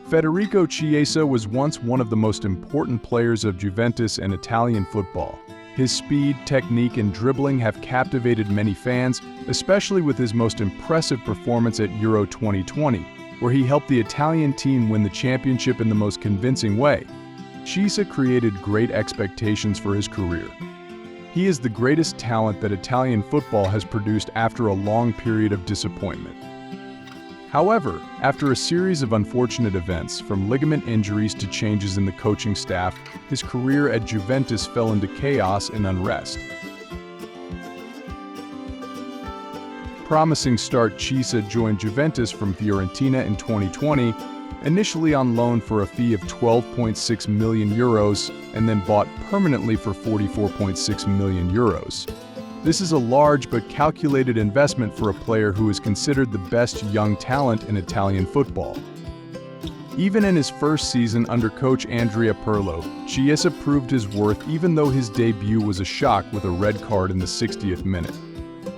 Federico Chiesa was once one of the most important players of Juventus and Italian football. His speed, technique, and dribbling have captivated many fans, especially with his most impressive performance at Euro 2020, where he helped the Italian team win the championship in the most convincing way. Chiesa created great expectations for his career. He is the greatest talent that Italian football has produced after a long period of disappointment. However, after a series of unfortunate events, from ligament injuries to changes in the coaching staff, his career at Juventus fell into chaos and unrest. Promising start, Chiesa joined Juventus from Fiorentina in 2020, initially on loan for a fee of €12.6 million and then bought permanently for €44.6 million. This is a large but calculated investment for a player who is considered the best young talent in Italian football. Even in his first season under coach Andrea Pirlo, Chiesa proved his worth even though his debut was a shock with a red card in the 60th minute.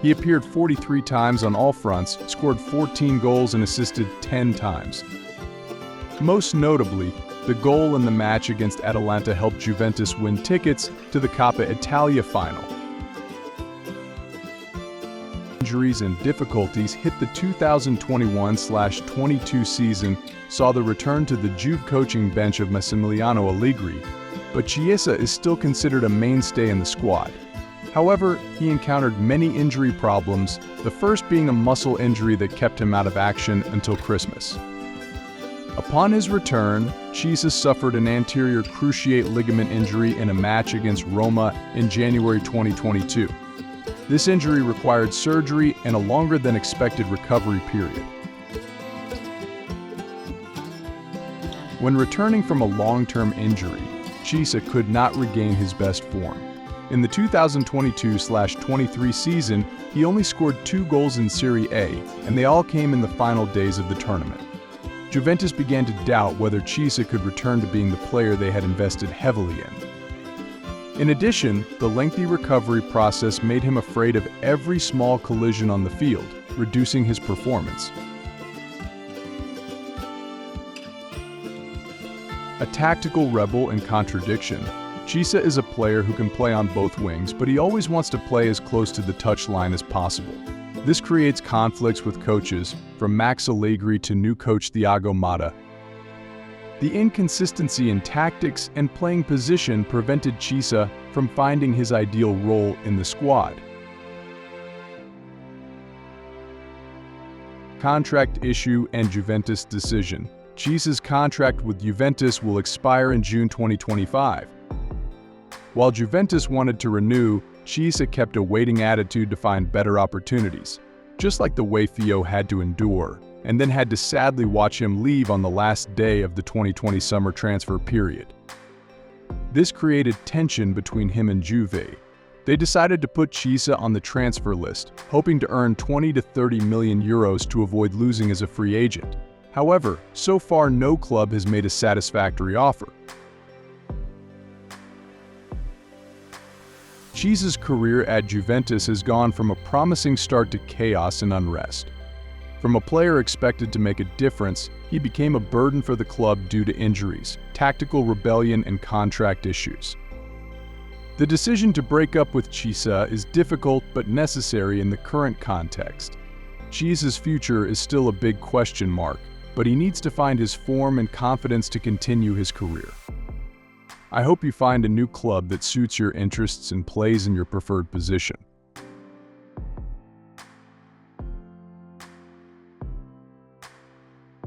He appeared 43 times on all fronts, scored 14 goals and assisted 10 times. Most notably, the goal in the match against Atalanta helped Juventus win tickets to the Coppa Italia final. Injuries and difficulties hit the 2021-22 season saw the return to the Juve coaching bench of Massimiliano Allegri, but Chiesa is still considered a mainstay in the squad. However, he encountered many injury problems, the first being a muscle injury that kept him out of action until Christmas. Upon his return, Chiesa suffered an anterior cruciate ligament injury in a match against Roma in January 2022. This injury required surgery and a longer than expected recovery period. When returning from a long-term injury, Chiesa could not regain his best form. In the 2022-23 season, he only scored 2 goals in Serie A, and they all came in the final days of the tournament. Juventus began to doubt whether Chiesa could return to being the player they had invested heavily in. In addition, the lengthy recovery process made him afraid of every small collision on the field, reducing his performance. A tactical rebel and contradiction, Chiesa is a player who can play on both wings, but he always wants to play as close to the touchline as possible. This creates conflicts with coaches, from Max Allegri to new coach Thiago Motta. The inconsistency in tactics and playing position prevented Chiesa from finding his ideal role in the squad. Contract issue and Juventus decision. Chiesa's contract with Juventus will expire in June 2025. While Juventus wanted to renew, Chiesa kept a waiting attitude to find better opportunities, just like the way Theo had to endure, and then had to sadly watch him leave on the last day of the 2020 summer transfer period. This created tension between him and Juve. They decided to put Chiesa on the transfer list, hoping to earn €20 to €30 million to avoid losing as a free agent. However, so far no club has made a satisfactory offer. Chiesa's career at Juventus has gone from a promising start to chaos and unrest. From a player expected to make a difference, he became a burden for the club due to injuries, tactical rebellion, and contract issues. The decision to break up with Chiesa is difficult but necessary in the current context. Chiesa's future is still a big question mark, but he needs to find his form and confidence to continue his career. I hope you find a new club that suits your interests and plays in your preferred position.